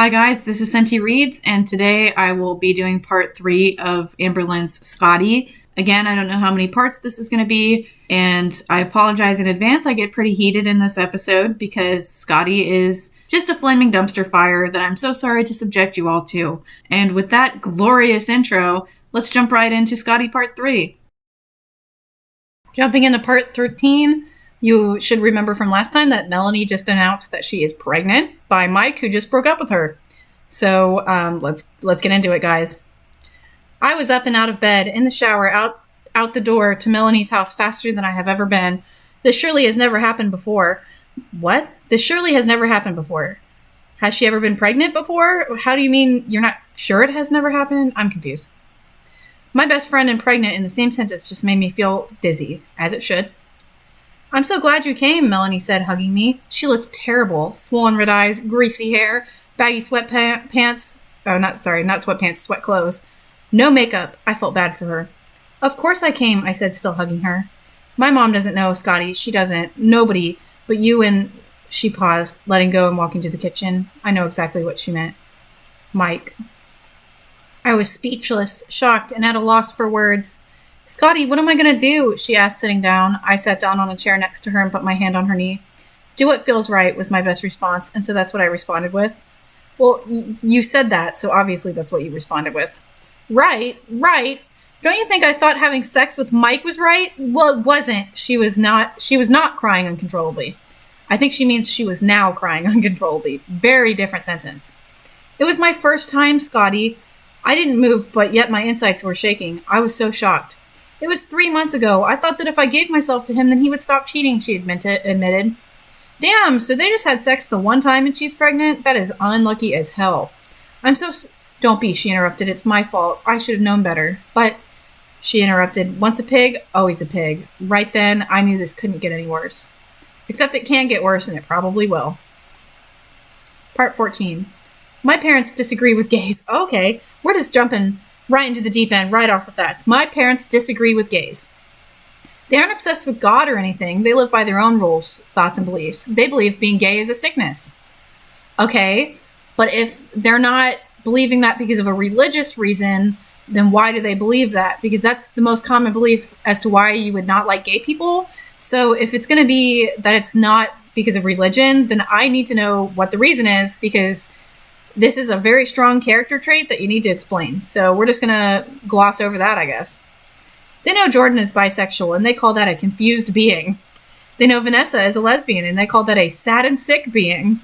Hi guys, this is Senti Reads, and today I will be doing part 3 of Amberlynn's Scottie. Again, I don't know how many parts this is going to be, and I apologize in advance. I get pretty heated in this episode because Scottie is just a flaming dumpster fire that I'm so sorry to subject you all to. And with that glorious intro, let's jump right into Scottie part 3. Jumping into part 13, you should remember from last time that Melanie just announced that she is pregnant by Mike, who just broke up with her. So let's get into it, guys. I was up and out of bed, in the shower, out the door to Melanie's house faster than I have ever been. This surely has never happened before. What? This surely has never happened before. Has she ever been pregnant before? How do you mean you're not sure it has never happened? I'm confused. My best friend and pregnant in the same sentence just made me feel dizzy, as it should. I'm so glad you came, Melanie said, hugging me. She looked terrible. Swollen red eyes, greasy hair, baggy sweatpants. Oh, not sweatpants, sweat clothes. No makeup. I felt bad for her. Of course I came, I said, still hugging her. My mom doesn't know, Scottie. She doesn't. Nobody. But you and... She paused, letting go and walking to the kitchen. I know exactly what she meant. Mike. I was speechless, shocked, and at a loss for words. Scottie, what am I going to do? She asked, sitting down. I sat down on a chair next to her and put my hand on her knee. Do what feels right was my best response, and so that's what I responded with. Well, you said that, so obviously that's what you responded with. Right. Don't you think I thought having sex with Mike was right? Well, it wasn't. She was not crying uncontrollably. I think she means she was now crying uncontrollably. Very different sentence. It was my first time, Scottie. I didn't move, but yet my insides were shaking. I was so shocked. It was 3 months ago. I thought that if I gave myself to him, then he would stop cheating, she admitted. Damn, so they just had sex the one time and she's pregnant? That is unlucky as hell. Don't be, she interrupted. It's my fault. I should have known better. But, she interrupted, once a pig, always a pig. Right then, I knew this couldn't get any worse. Except it can get worse, and it probably will. Part 14. My parents disagree with gays. Okay, we're just jumping right into the deep end, right off the fact. My parents disagree with gays. They aren't obsessed with God or anything. They live by their own rules, thoughts, and beliefs. They believe being gay is a sickness. Okay, but if they're not believing that because of a religious reason, then why do they believe that? Because that's the most common belief as to why you would not like gay people. So if it's going to be that it's not because of religion, then I need to know what the reason is, because this is a very strong character trait that you need to explain. So we're just going to gloss over that, I guess. They know Jordan is bisexual, and they call that a confused being. They know Vanessa is a lesbian, and they call that a sad and sick being.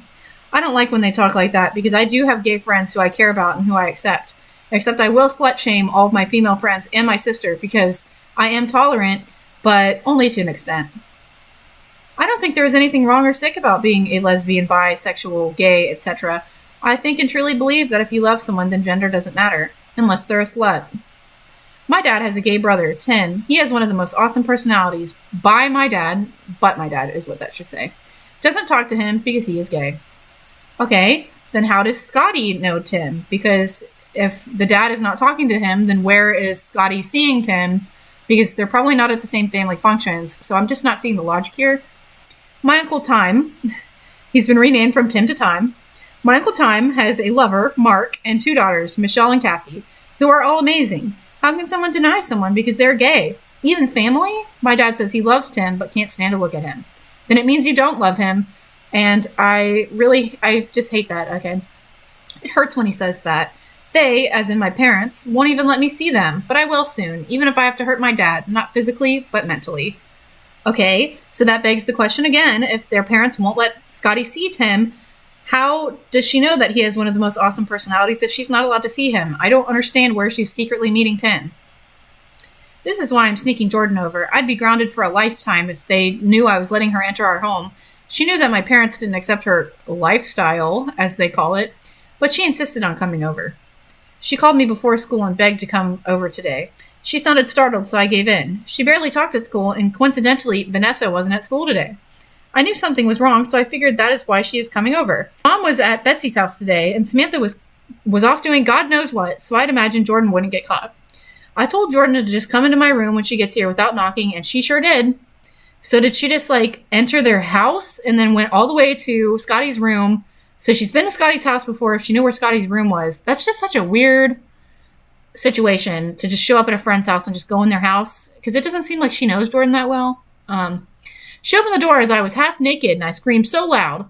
I don't like when they talk like that, because I do have gay friends who I care about and who I accept. Except I will slut shame all of my female friends and my sister, because I am tolerant, but only to an extent. I don't think there is anything wrong or sick about being a lesbian, bisexual, gay, etc. I think and truly believe that if you love someone, then gender doesn't matter, unless they're a slut. My dad has a gay brother, Tim. He has one of the most awesome personalities but my dad is what that should say. Doesn't talk to him because he is gay. Okay, then how does Scottie know Tim? Because if the dad is not talking to him, then where is Scottie seeing Tim? Because they're probably not at the same family functions, so I'm just not seeing the logic here. My Uncle Time, he's been renamed from Tim to Time. My Uncle Time has a lover, Mark, and 2 daughters, Michelle and Kathy, who are all amazing. How can someone deny someone because they're gay? Even family? My dad says he loves Tim, but can't stand to look at him. Then it means you don't love him, and I just hate that, okay? It hurts when he says that. They, as in my parents, won't even let me see them, but I will soon, even if I have to hurt my dad, not physically, but mentally. Okay, so that begs the question again, if their parents won't let Scottie see Tim, how does she know that he has one of the most awesome personalities if she's not allowed to see him? I don't understand where she's secretly meeting Tim. This is why I'm sneaking Jordan over. I'd be grounded for a lifetime if they knew I was letting her enter our home. She knew that my parents didn't accept her lifestyle, as they call it, but she insisted on coming over. She called me before school and begged to come over today. She sounded startled, so I gave in. She barely talked at school, and coincidentally, Vanessa wasn't at school today. I knew something was wrong, so I figured that is why she is coming over. Mom was at Betsy's house today, and Samantha was off doing God knows what, so I'd imagine Jordan wouldn't get caught. I told Jordan to just come into my room when she gets here without knocking, and she sure did. So did she just enter their house and then went all the way to Scottie's room, So she's been to Scottie's house before. If she knew where Scottie's room was, that's just such a weird situation to just show up at a friend's house and just go in their house, because it doesn't seem like she knows Jordan that well. She opened the door as I was half naked, and I screamed so loud,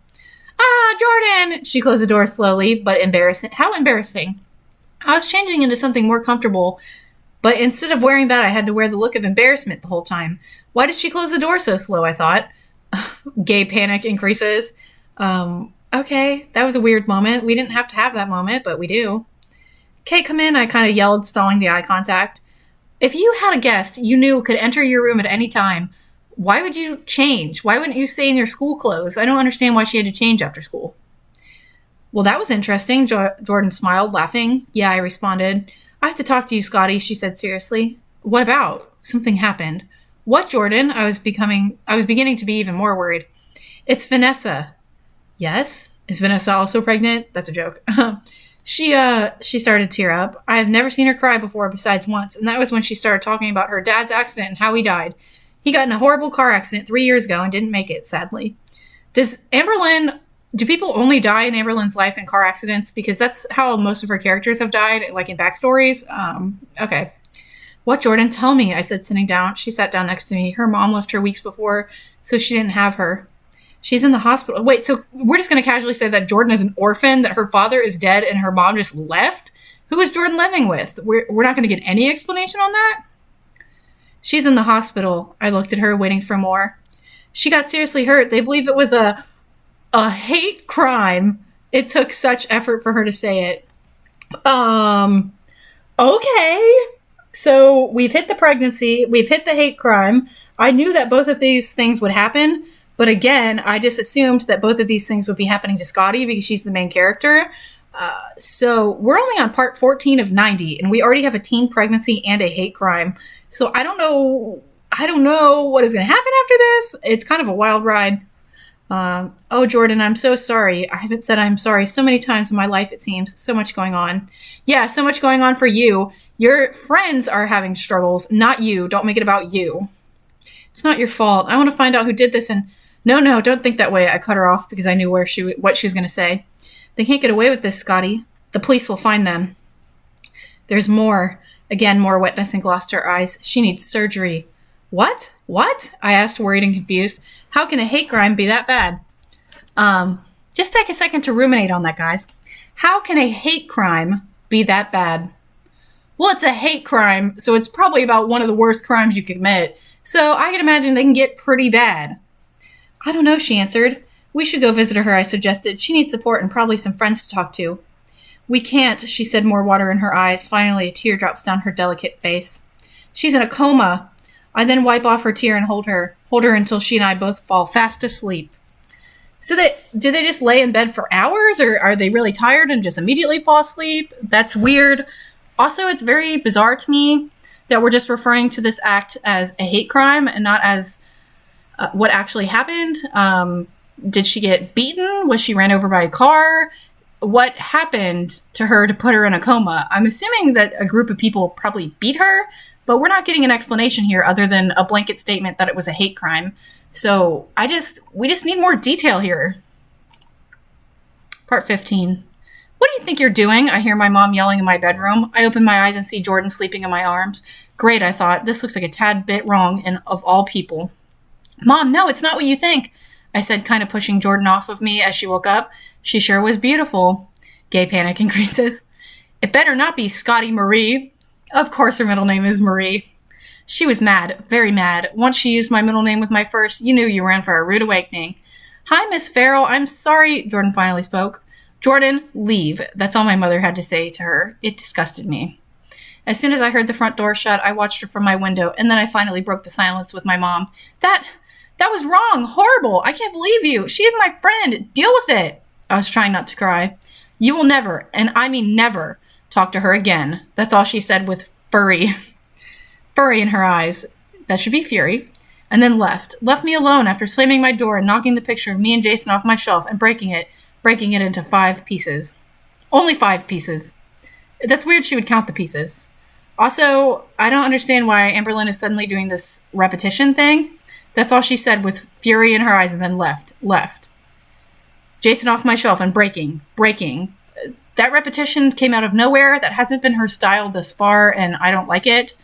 "Ah, Jordan!" She closed the door slowly, but embarrassing. How embarrassing. I was changing into something more comfortable, but instead of wearing that, I had to wear the look of embarrassment the whole time. Why did she close the door so slow, I thought. Gay panic increases. Okay, that was a weird moment. We didn't have to have that moment, but we do. "Okay, come in," I kind of yelled, stalling the eye contact. If you had a guest you knew could enter your room at any time, why would you change? Why wouldn't you stay in your school clothes? I don't understand why she had to change after school. Well, that was interesting, Jordan smiled, laughing. "Yeah," I responded. "I have to talk to you, Scottie," she said seriously. "What about?" "Something happened." "What, Jordan?" I was beginning to be even more worried. "It's Vanessa." "Yes? Is Vanessa also pregnant?" That's a joke. She started to tear up. I have never seen her cry before besides once, and that was when she started talking about her dad's accident and how he died. He got in a horrible car accident 3 years ago and didn't make it, sadly. Do people only die in Amberlynn's life in car accidents? Because that's how most of her characters have died, like in backstories. Okay. "What, Jordan? Tell me," I said, sitting down. She sat down next to me. Her mom left her weeks before, so she didn't have her. "She's in the hospital." Wait, so we're just going to casually say that Jordan is an orphan, that her father is dead, and her mom just left? Who is Jordan living with? We're not going to get any explanation on that? "She's in the hospital." I looked at her, waiting for more. "She got seriously hurt. They believe it was a hate crime." It took such effort for her to say it. Okay. So we've hit the pregnancy. We've hit the hate crime. I knew that both of these things would happen. But again, I just assumed that both of these things would be happening to Scottie because she's the main character. So we're only on part 14 of 90, and we already have a teen pregnancy and a hate crime. So I don't know what is going to happen after this. It's kind of a wild ride. "Oh, Jordan, I'm so sorry. I haven't said I'm sorry so many times in my life, it seems. So much going on." "Yeah, so much going on for you. Your friends are having struggles, not you. Don't make it about you." "It's not your fault. I want to find out who did this and..." No, don't think that way." I cut her off because I knew what she was going to say. "They can't get away with this, Scottie. The police will find them." "There's more." Again, more wetness and glossed her eyes. "She needs surgery." What? I asked, worried and confused. How can a hate crime be that bad? Just take a second to ruminate on that, guys. How can a hate crime be that bad? Well, it's a hate crime, so it's probably about one of the worst crimes you could commit. So I can imagine they can get pretty bad. "I don't know," she answered. "We should go visit her," I suggested. "She needs support and probably some friends to talk to." "We can't," she said, more water in her eyes. Finally, a tear drops down her delicate face. "She's in a coma." I then wipe off her tear and hold her until she and I both fall fast asleep. So do they just lay in bed for hours, or are they really tired and just immediately fall asleep? That's weird. Also, it's very bizarre to me that we're just referring to this act as a hate crime and not as what actually happened. Did she get beaten? Was she ran over by a car? What happened to her to put her in a coma? I'm assuming that a group of people probably beat her, but we're not getting an explanation here other than a blanket statement that it was a hate crime. So we just need more detail here. Part 15. "What do you think you're doing?" I hear my mom yelling in my bedroom. I open my eyes and see Jordan sleeping in my arms. Great, I thought. This looks like a tad bit wrong, and of all people. "Mom, no, it's not what you think," I said, kind of pushing Jordan off of me as she woke up. "She sure was beautiful." Gay panic increases. "It better not be Scottie Marie." Of course her middle name is Marie. She was mad, very mad. Once she used my middle name with my first, you knew you were in for a rude awakening. "Hi, Miss Farrell. I'm sorry," Jordan finally spoke. "Jordan, leave." That's all my mother had to say to her. It disgusted me. As soon as I heard the front door shut, I watched her from my window, and then I finally broke the silence with my mom. That was wrong. Horrible. I can't believe you. She is my friend. Deal with it." I was trying not to cry. "You will never, and I mean never, talk to her again." That's all she said with furry in her eyes. That should be fury. And then left me alone after slamming my door and knocking the picture of me and Jason off my shelf and breaking it into 5 pieces. Only 5 pieces. That's weird she would count the pieces. Also, I don't understand why Amberlynn is suddenly doing this repetition thing. That's all she said with fury in her eyes and then left. Jason off my shelf and breaking. That repetition came out of nowhere. That hasn't been her style thus far, and I don't like it.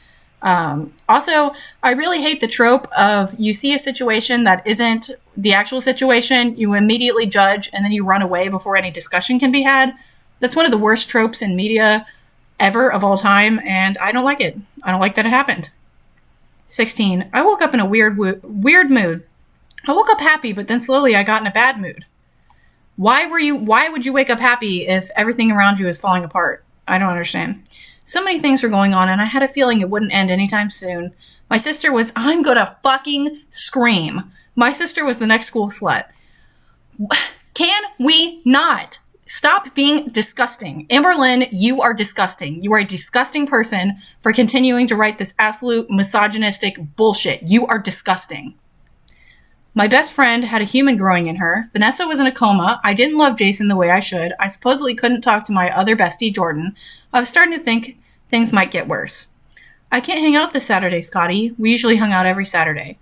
Also, I really hate the trope of you see a situation that isn't the actual situation, you immediately judge, and then you run away before any discussion can be had. That's one of the worst tropes in media ever of all time, and I don't like it. I don't like that it happened. 16. I woke up in a weird mood. I woke up happy, but then slowly I got in a bad mood. Why would you wake up happy if everything around you is falling apart? I don't understand. So many things were going on, and I had a feeling it wouldn't end anytime soon. My sister was, I'm gonna fucking scream. My sister was the next school slut. Can we not? Stop being disgusting. Amberlynn, you are disgusting. You are a disgusting person for continuing to write this absolute misogynistic bullshit. You are disgusting. My best friend had a human growing in her. Vanessa was in a coma. I didn't love Jason the way I should. I supposedly couldn't talk to my other bestie, Jordan. I was starting to think things might get worse. I can't hang out this Saturday, Scottie. We usually hung out every Saturday.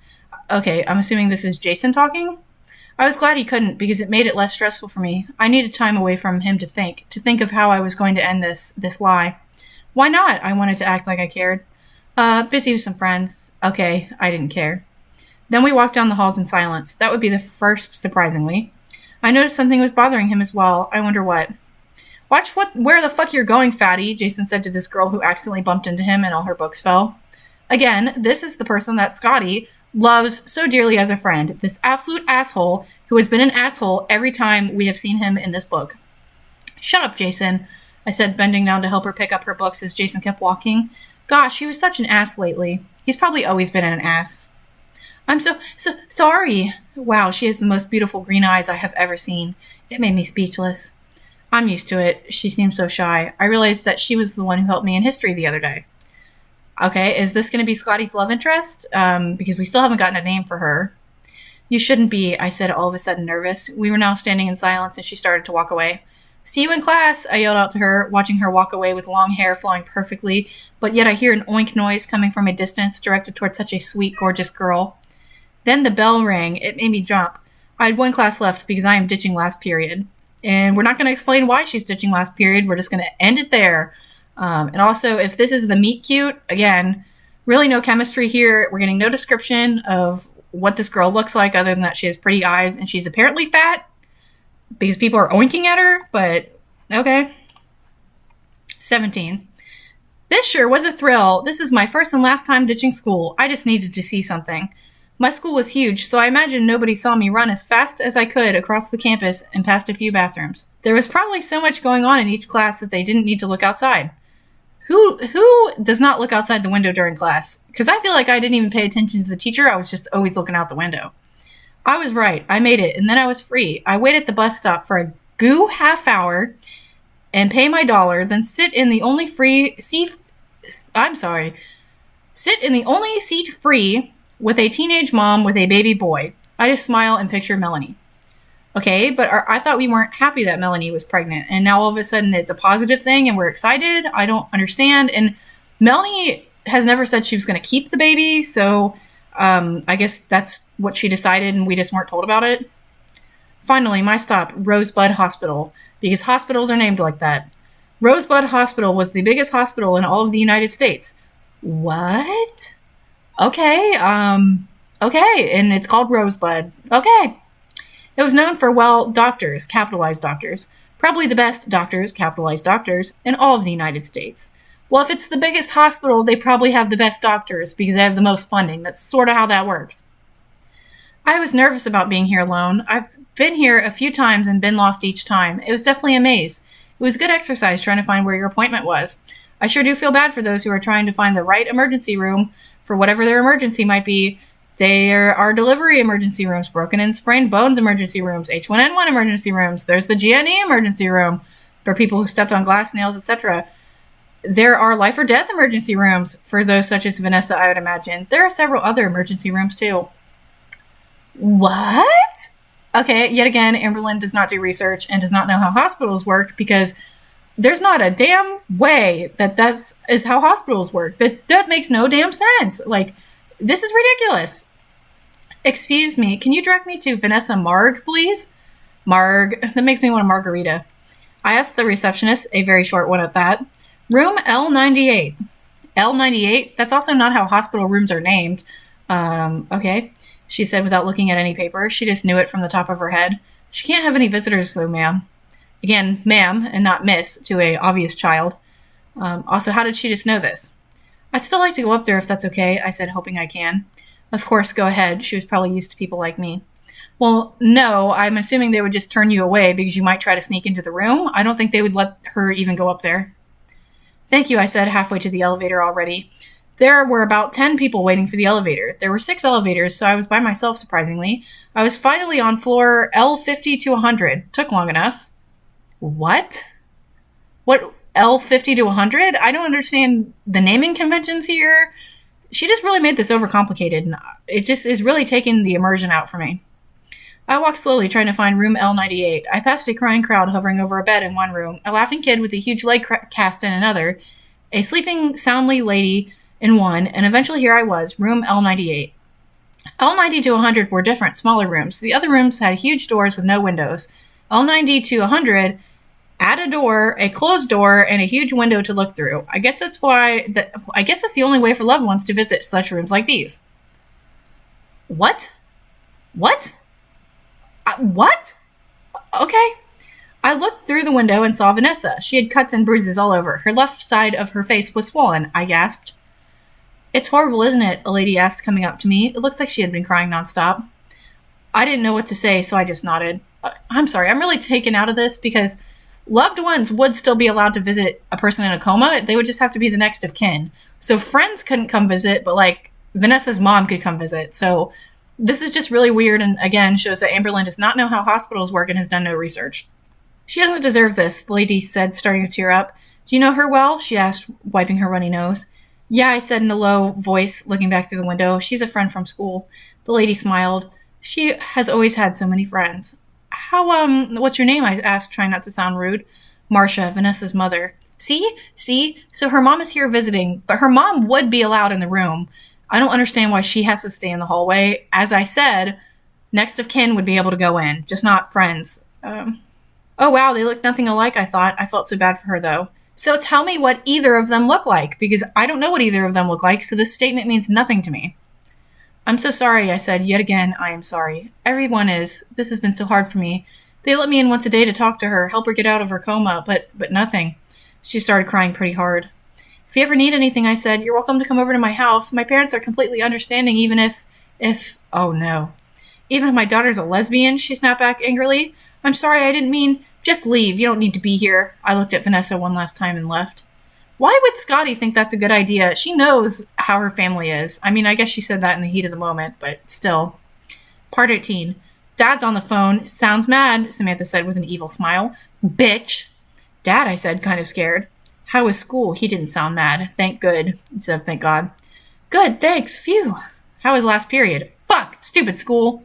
Okay, I'm assuming this is Jason talking? I was glad he couldn't because it made it less stressful for me. I needed time away from him to think of how I was going to end this lie. Why not? I wanted to act like I cared. Busy with some friends. Okay, I didn't care. Then we walked down the halls in silence. That would be the first, surprisingly. I noticed something was bothering him as well. I wonder what. Watch where the fuck you're going, fatty, Jason said to this girl who accidentally bumped into him and all her books fell. Again, this is the person that Scottie loves so dearly as a friend. This absolute asshole who has been an asshole every time we have seen him in this book. Shut up, Jason, I said, bending down to help her pick up her books as Jason kept walking. Gosh, he was such an ass lately. He's probably always been an ass. I'm so sorry. Wow, she has the most beautiful green eyes I have ever seen. It made me speechless. I'm used to it. She seems so shy. I realized that she was the one who helped me in history the other day. Okay, is this going to be Scottie's love interest? Because we still haven't gotten a name for her. You shouldn't be, I said, all of a sudden nervous. We were now standing in silence and she started to walk away. See you in class, I yelled out to her, watching her walk away with long hair flowing perfectly, but yet I hear an oink noise coming from a distance directed toward such a sweet, gorgeous girl. Then the bell rang. It made me jump. I had one class left because I am ditching last period. And we're not going to explain why she's ditching last period. We're just going to end it there. And also, if this is the meet cute, again, really no chemistry here. We're getting no description of what this girl looks like other than that she has pretty eyes and she's apparently fat because people are oinking at her, but okay. 17. This sure was a thrill. This is my first and last time ditching school. I just needed to see something. My school was huge, so I imagine nobody saw me run as fast as I could across the campus and past a few bathrooms. There was probably so much going on in each class that they didn't need to look outside. Who does not look outside the window during class? Because I feel like I didn't even pay attention to the teacher. I was just always looking out the window. I was right. I made it, and then I was free. I waited at the bus stop for a goo half hour and pay my $1, then sit in the only seat free with a teenage mom with a baby boy. I just smile and picture Melanie. Okay, but I thought we weren't happy that Melanie was pregnant, and now all of a sudden it's a positive thing and we're excited. I don't understand. And Melanie has never said she was going to keep the baby, so I guess that's what she decided and we just weren't told about it. Finally, my stop, Rosebud Hospital, because hospitals are named like that. Rosebud Hospital was the biggest hospital in all of the United States. What? Okay, okay, and it's called Rosebud. Okay. It was known for, well, doctors, capitalized doctors. Probably the best doctors, capitalized doctors, in all of the United States. Well, if it's the biggest hospital, they probably have the best doctors because they have the most funding. That's sort of how that works. I was nervous about being here alone. I've been here a few times and been lost each time. It was definitely a maze. It was good exercise trying to find where your appointment was. I sure do feel bad for those who are trying to find the right emergency room for whatever their emergency might be. There are delivery emergency rooms, broken and sprained bones emergency rooms, H1N1 emergency rooms. There's the GNE emergency room for people who stepped on glass, nails, etc. There are life or death emergency rooms for those such as Vanessa, I would imagine. There are several other emergency rooms too. What? Okay, yet again, Amberlynn does not do research and does not know how hospitals work because there's not a damn way that is how hospitals work. That makes no damn sense. Like, this is ridiculous. Excuse me, can you direct me to Vanessa Marg, please? That makes me want a margarita. I asked the receptionist, a very short one at that. Room L98. L98? That's also not how hospital rooms are named. Okay, she said without looking at any paper. She just knew it from the top of her head. She can't have any visitors though, ma'am. Again, ma'am, and not miss, to a obvious child. Also, how did she just know this? I'd still like to go up there if that's okay, I said, hoping I can. Of course, go ahead. She was probably used to people like me. Well, no, I'm assuming they would just turn you away because you might try to sneak into the room. I don't think they would let her even go up there. Thank you, I said, halfway to the elevator already. There were about 10 people waiting for the elevator. There were 6 elevators, so I was by myself, surprisingly. I was finally on floor L50 to 100. Took long enough. What? What, L50 to 100? I don't understand the naming conventions here. She just really made this overcomplicated, and it just is really taking the immersion out for me. I walked slowly, trying to find room L98. I passed a crying crowd hovering over a bed in one room, a laughing kid with a huge leg cast in another, a sleeping soundly lady in one, and eventually here I was, room L98. L90 to 100 were different, smaller rooms. The other rooms had huge doors with no windows. L90 to 100 had a door, a closed door, and a huge window to look through. I guess that's the only way for loved ones to visit such rooms like these. What? What? What? Okay. I looked through the window and saw Vanessa. She had cuts and bruises all over. Her left side of her face was swollen. I gasped. It's horrible, isn't it? A lady asked, coming up to me. It looks like she had been crying nonstop. I didn't know what to say, so I just nodded. I'm sorry, I'm really taken out of this because loved ones would still be allowed to visit a person in a coma. They would just have to be the next of kin. So friends couldn't come visit, but like Vanessa's mom could come visit. So this is just really weird and, again, shows that Amberlynn does not know how hospitals work and has done no research. She doesn't deserve this, the lady said, starting to tear up. Do you know her well? She asked, wiping her runny nose. Yeah, I said in a low voice, looking back through the window. She's a friend from school. The lady smiled. She has always had so many friends. What's your name? I asked, trying not to sound rude. Marcia, Vanessa's mother. See? So her mom is here visiting, but her mom would be allowed in the room. I don't understand why she has to stay in the hallway. As I said, next of kin would be able to go in, just not friends. Oh, wow, they look nothing alike, I thought. I felt so bad for her, though. So tell me what either of them look like, because I don't know what either of them look like, so this statement means nothing to me. I'm so sorry, I said. Yet again, I am sorry. Everyone is. This has been so hard for me. They let me in once a day to talk to her, help her get out of her coma, but nothing. She started crying pretty hard. If you ever need anything, I said, you're welcome to come over to my house. My parents are completely understanding, even if, oh no. Even if my daughter's a lesbian, she snapped back angrily. I'm sorry, I didn't mean, just leave. You don't need to be here. I looked at Vanessa one last time and left. Why would Scottie think that's a good idea? She knows how her family is. I mean, I guess she said that in the heat of the moment, but still. Part 18. Dad's on the phone. Sounds mad, Samantha said with an evil smile. Bitch. Dad, I said, kind of scared. How was school? He didn't sound mad. Thank good. Instead of thank God. Good, thanks. Phew. How was last period? Fuck. Stupid school.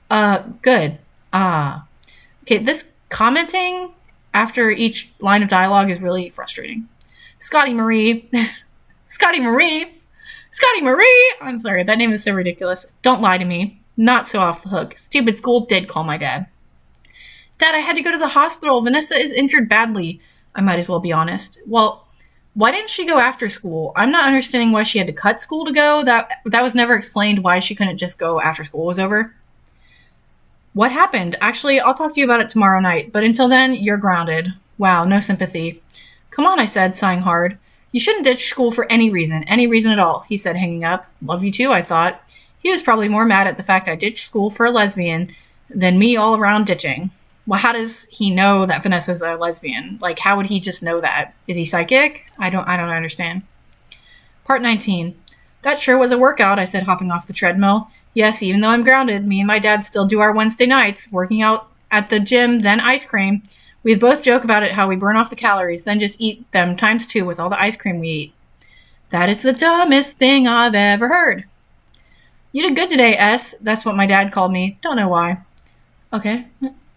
Good. Okay, this commenting after each line of dialogue is really frustrating. Scottie Marie. Scottie Marie. I'm sorry, that name is so ridiculous. Don't lie to me. Not so off the hook. Stupid school did call my dad. Dad, I had to go to the hospital. Vanessa is injured badly. I might as well be honest. Well, why didn't she go after school? I'm not understanding why she had to cut school to go. That was never explained why she couldn't just go after school was over. What happened? Actually, I'll talk to you about it tomorrow night, but until then, you're grounded. Wow, no sympathy. Come on, I said, sighing hard. You shouldn't ditch school for any reason at all, he said, hanging up. Love you too, I thought. He was probably more mad at the fact I ditched school for a lesbian than me all around ditching. Well, how does he know that Vanessa's a lesbian? Like, how would he just know that? Is he psychic? I don't understand. Part 19. That sure was a workout, I said, hopping off the treadmill. Yes, even though I'm grounded, me and my dad still do our Wednesday nights, working out at the gym, then ice cream. We both joke about it, how we burn off the calories, then just eat them times 2 with all the ice cream we eat. That is the dumbest thing I've ever heard. You did good today, S. That's what my dad called me. Don't know why. Okay.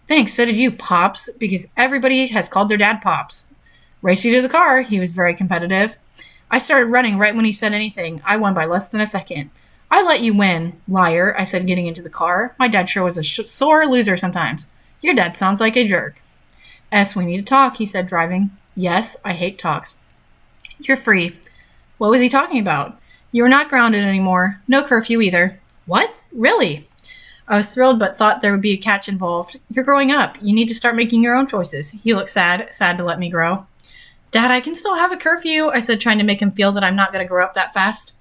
Thanks, so did you, Pops, because everybody has called their dad Pops. Race you to the car. He was very competitive. I started running right when he said anything. I won by less than a second. I let you win, liar, I said, getting into the car. My dad sure was a sore loser sometimes. Your dad sounds like a jerk. S, we need to talk, he said, driving. Yes, I hate talks. You're free. What was he talking about? You are not grounded anymore. No curfew either. What? Really? I was thrilled, but thought there would be a catch involved. You're growing up. You need to start making your own choices. He looked sad to let me grow. Dad, I can still have a curfew, I said, trying to make him feel that I'm not going to grow up that fast.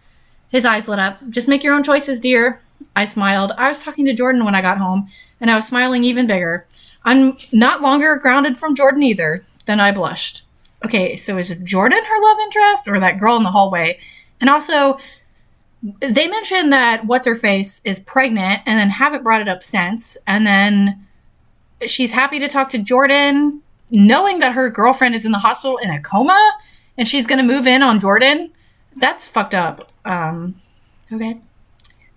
His eyes lit up. Just make your own choices, dear. I smiled. I was talking to Jordan when I got home, and I was smiling even bigger. I'm not longer grounded from Jordan either. Then I blushed. Okay, so is Jordan her love interest or that girl in the hallway? And also, they mentioned that What's-Her-Face is pregnant and then haven't brought it up since. And then she's happy to talk to Jordan, knowing that her girlfriend is in the hospital in a coma and she's going to move in on Jordan. That's fucked up. Okay.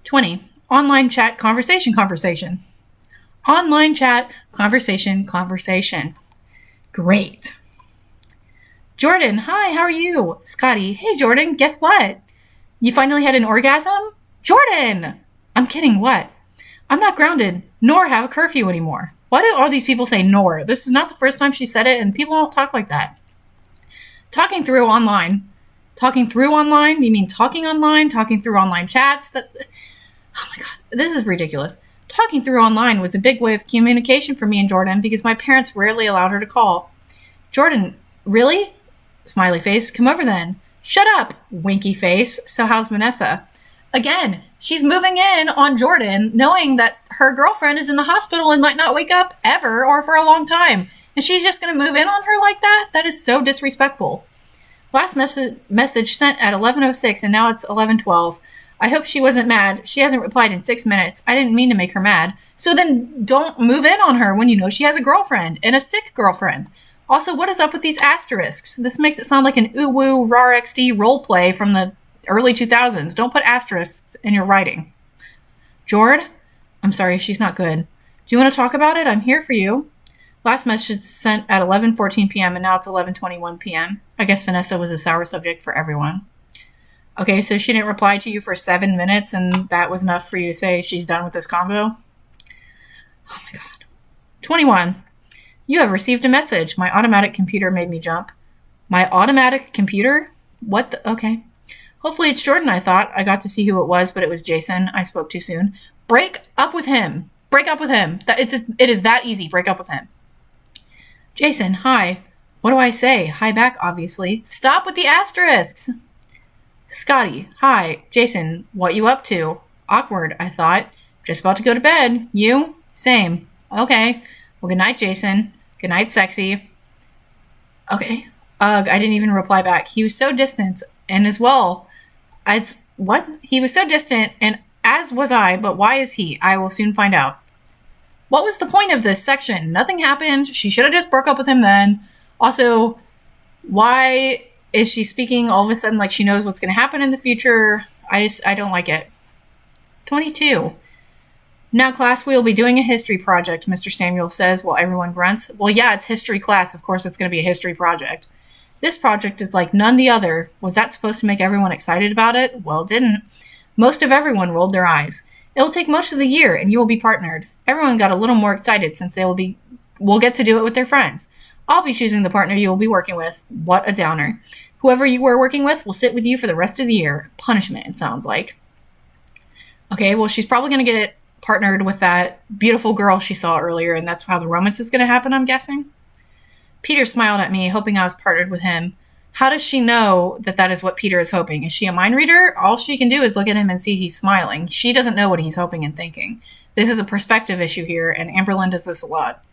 20. Online chat conversation. Online chat conversation. Great. Jordan, hi, how are you? Scottie, hey Jordan, guess what? You finally had an orgasm? Jordan! I'm kidding, what? I'm not grounded, nor have a curfew anymore. Why do all these people say nor? This is not the first time she said it, and people don't talk like that. Talking through online? You mean talking online? Talking through online chats? Oh my god, this is ridiculous. Talking through online was a big way of communication for me and Jordan because my parents rarely allowed her to call. Jordan, really? Smiley face, come over then. Shut up, winky face. So how's Vanessa? Again, she's moving in on Jordan, knowing that her girlfriend is in the hospital and might not wake up ever or for a long time. And she's just going to move in on her like that? That is so disrespectful. Last message sent at 11:06 and now it's 11:12. I hope she wasn't mad. She hasn't replied in 6 minutes. I didn't mean to make her mad. So then don't move in on her when you know she has a girlfriend and a sick girlfriend. Also, what is up with these asterisks? This makes it sound like an ooh-woo RAR XD roleplay from the early 2000s. Don't put asterisks in your writing. Jord? I'm sorry, she's not good. Do you want to talk about it? I'm here for you. Last message sent at 11:14 p.m. and now it's 11:21 p.m. I guess Vanessa was a sour subject for everyone. Okay, so she didn't reply to you for 7 minutes and that was enough for you to say she's done with this convo? Oh my god. 21. You have received a message. My automatic computer made me jump. My automatic computer? What the? Okay. Hopefully it's Jordan, I thought. I got to see who it was, but it was Jason. I spoke too soon. Break up with him. It is that easy. Break up with him. Jason, hi. What do I say? Hi back, obviously. Stop with the asterisks. Scottie, hi. Jason, what you up to? Awkward, I thought. Just about to go to bed. You? Same. Okay. Well, good night, Jason. Good night, sexy. Okay. Ugh, I didn't even reply back. He was so distant, and as well as what? He was so distant, and as was I, but why is he? I will soon find out. What was the point of this section? Nothing happened. She should have just broke up with him then. Also, why is she speaking all of a sudden like she knows what's going to happen in the future? I don't like it. 22. Now, class, we will be doing a history project, Mr. Samuel says while everyone grunts. Well, yeah, it's history class. Of course, it's going to be a history project. This project is like none the other. Was that supposed to make everyone excited about it? Well, it didn't. Most of everyone rolled their eyes. It will take most of the year, and you will be partnered. Everyone got a little more excited since they will get to do it with their friends. I'll be choosing the partner you will be working with. What a downer. Whoever you were working with will sit with you for the rest of the year. Punishment, it sounds like. Okay, well, she's probably going to get partnered with that beautiful girl she saw earlier, and that's how the romance is going to happen, I'm guessing. Peter smiled at me, hoping I was partnered with him. How does she know that that is what Peter is hoping? Is she a mind reader? All she can do is look at him and see he's smiling. She doesn't know what he's hoping and thinking. This is a perspective issue here, and Amberlynn does this a lot.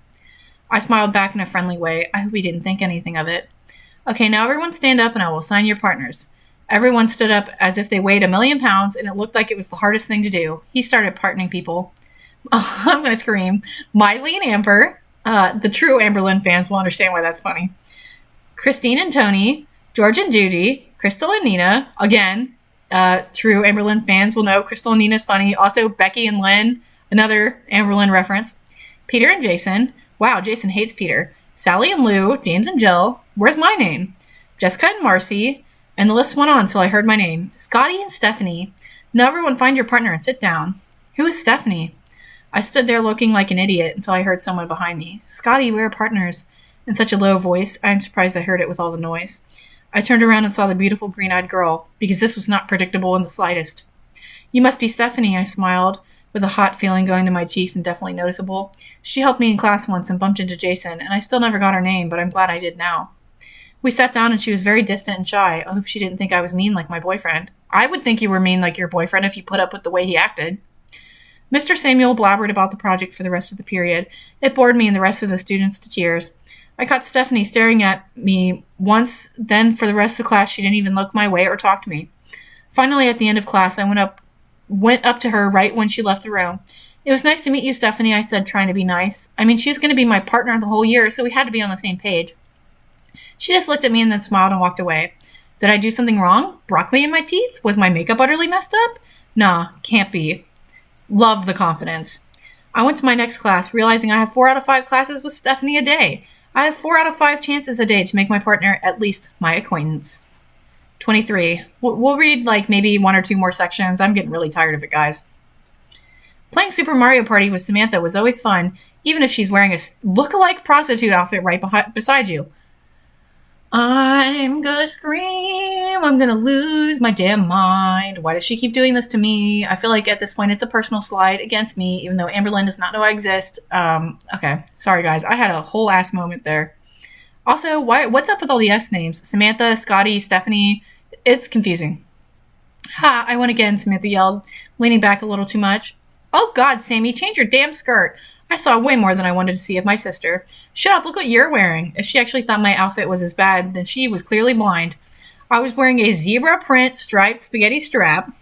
I smiled back in a friendly way. I hope he didn't think anything of it. Okay, now everyone stand up and I will sign your partners. Everyone stood up as if they weighed 1,000,000 pounds, and it looked like it was the hardest thing to do. He started partnering people. Oh, I'm going to scream. Miley and Amber. The true Amberlynn fans will understand why that's funny. Christine and Tony. George and Judy. Crystal and Nina. Again, true Amberlynn fans will know Crystal and Nina's funny. Also, Becky and Lynn. Another Amberlynn reference. Peter and Jason. Wow, Jason hates Peter. Sally and Lou. James and Jill. Where's my name? Jessica and Marcy. And the list went on until I heard my name. Scottie and Stephanie. Now everyone find your partner and sit down. Who is Stephanie? I stood there looking like an idiot until I heard someone behind me. Scottie, we're partners. In such a low voice, I'm surprised I heard it with all the noise. I turned around and saw the beautiful green-eyed girl, because this was not predictable in the slightest. You must be Stephanie, I smiled, with a hot feeling going to my cheeks and definitely noticeable. She helped me in class once and bumped into Jason, and I still never got her name, but I'm glad I did now. We sat down and she was very distant and shy. I hope she didn't think I was mean like my boyfriend. I would think you were mean like your boyfriend if you put up with the way he acted. Mr. Samuel blabbered about the project for the rest of the period. It bored me and the rest of the students to tears. I caught Stephanie staring at me once, then for the rest of the class she didn't even look my way or talk to me. Finally, at the end of class, I went up to her right when she left the room. It was nice to meet you, Stephanie, I said, trying to be nice. I mean, she's going to be my partner the whole year, so we had to be on the same page. She just looked at me and then smiled and walked away. Did I do something wrong? Broccoli in my teeth? Was my makeup utterly messed up? Nah, can't be. Love the confidence. I went to my next class, realizing I have 4 out of 5 classes with Stephanie a day. I have 4 out of 5 chances a day to make my partner at least my acquaintance. 23. We'll read like maybe 1 or 2 more sections. I'm getting really tired of it, guys. Playing Super Mario Party with Samantha was always fun, even if she's wearing a look-alike prostitute outfit right beside you. I'm gonna scream. I'm gonna lose my damn mind. Why does she keep doing this to me? I feel like at this point it's a personal slight against me, even though Amberlynn does not know I exist. Okay. Sorry, guys. I had a whole ass moment there. Also, what's up with all the S names? Samantha, Scottie, Stephanie. It's confusing. Ha, I won again, Samantha yelled, leaning back a little too much. Oh God, Sammy, change your damn skirt. I saw way more than I wanted to see of my sister. Shut up, look what you're wearing. If she actually thought my outfit was as bad, then she was clearly blind. I was wearing a zebra print striped spaghetti strap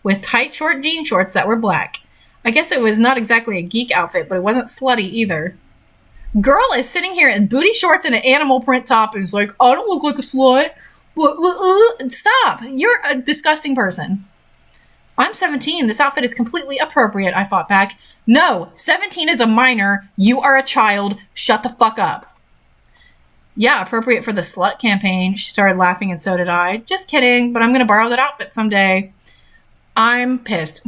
with tight short jean shorts that were black. I guess it was not exactly a geek outfit, but it wasn't slutty either. Girl is sitting here in booty shorts and an animal print top and is like, I don't look like a slut. Stop. You're a disgusting person. I'm 17. This outfit is completely appropriate, I fought back. No, 17 is a minor. You are a child. Shut the fuck up. Yeah, appropriate for the slut campaign. She started laughing and so did I. Just kidding, but I'm going to borrow that outfit someday. I'm pissed.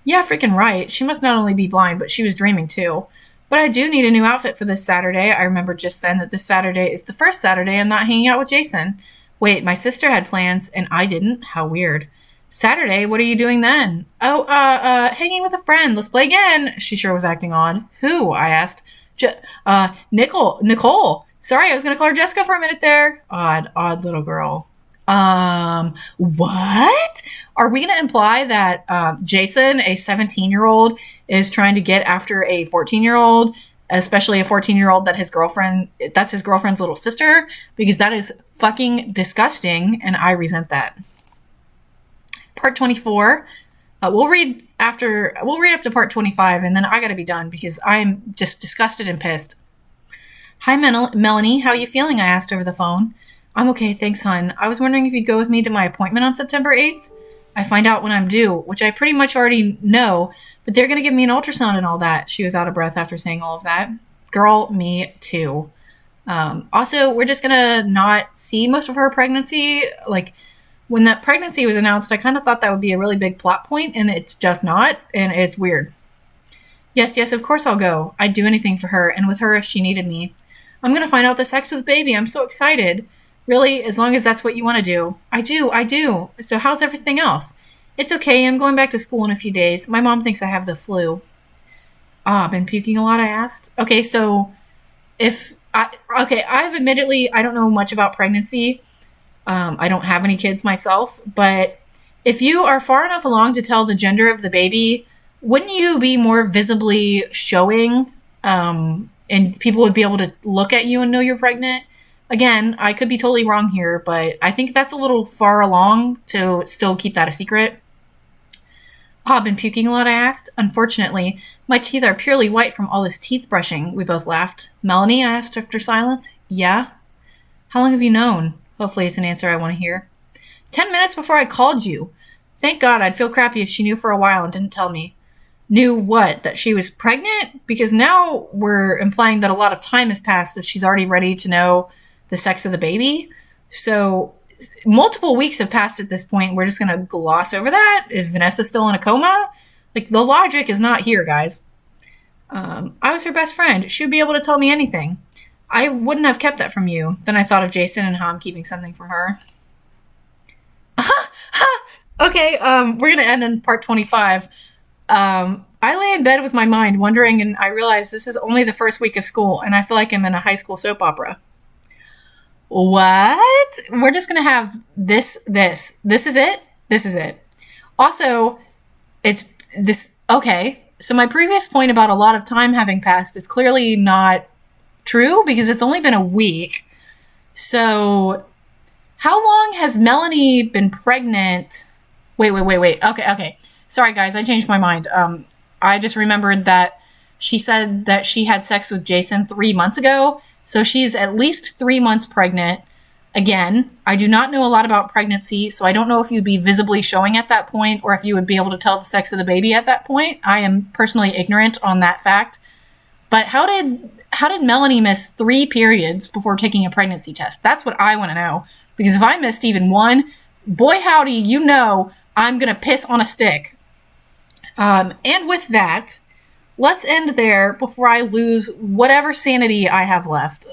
Yeah, freaking right. She must not only be blind, but she was dreaming too. But I do need a new outfit for this Saturday. I remembered just then that this Saturday is the first Saturday I'm not hanging out with Jason. Wait, my sister had plans and I didn't? How weird. Saturday, what are you doing then? Oh, hanging with a friend. Let's play again. She sure was acting odd. Who? I asked. Nicole. Sorry, I was going to call her Jessica for a minute there. Odd little girl. What? Are we going to imply that Jason, a 17-year-old, is trying to get after a 14-year-old, especially a 14-year-old that's his girlfriend's little sister? Because that is fucking disgusting, and I resent that. Part 24. We'll read up to part 25, and then I gotta be done because I'm just disgusted and pissed. Hi, Melanie. How are you feeling? I asked over the phone. I'm okay, thanks, hon. I was wondering if you'd go with me to my appointment on September 8th. I find out when I'm due, which I pretty much already know, but they're gonna give me an ultrasound and all that. She was out of breath after saying all of that. Girl, me too. Also, we're just gonna not see most of her pregnancy. Like, when that pregnancy was announced, I kind of thought that would be a really big plot point, and it's just not, and it's weird. Yes, of course I'll go. I'd do anything for her, and with her if she needed me. I'm going to find out the sex of the baby. I'm so excited. Really, as long as that's what you want to do. I do. So how's everything else? It's okay. I'm going back to school in a few days. My mom thinks I have the flu. Been puking a lot, I asked. Okay, so I've admittedly, I don't know much about pregnancy. I don't have any kids myself, but if you are far enough along to tell the gender of the baby, wouldn't you be more visibly showing, and people would be able to look at you and know you're pregnant? Again, I could be totally wrong here, but I think that's a little far along to still keep that a secret. Been puking a lot, I asked. Unfortunately, my teeth are purely white from all this teeth brushing. We both laughed. Melanie, I asked after silence. Yeah? How long have you known? Hopefully it's an answer I want to hear. 10 minutes before I called you. Thank God. I'd feel crappy if she knew for a while and didn't tell me. Knew what? That she was pregnant? Because now we're implying that a lot of time has passed if she's already ready to know the sex of the baby. So multiple weeks have passed at this point. We're just going to gloss over that. Is Vanessa still in a coma? Like, the logic is not here, guys. I was her best friend. She would be able to tell me anything. I wouldn't have kept that from you. Then I thought of Jason and how I'm keeping something from her. Okay, we're gonna end in part 25. I lay in bed with my mind wondering, and I realize this is only the first week of school, and I feel like I'm in a high school soap opera. What? We're just gonna have this. This is it. This is it. Also, it's this. Okay, so my previous point about a lot of time having passed is clearly not true because it's only been a week. So, how long has Melanie been pregnant? Wait. Okay. Sorry, guys, I changed my mind. I just remembered that she said that she had sex with Jason 3 months ago. So she's at least 3 months pregnant. Again, I do not know a lot about pregnancy, so I don't know if you'd be visibly showing at that point or if you would be able to tell the sex of the baby at that point. I am personally ignorant on that fact. But how did Melanie miss 3 periods before taking a pregnancy test? That's what I want to know. Because if I missed even one, boy howdy, you know I'm going to piss on a stick. And with that, let's end there before I lose whatever sanity I have left.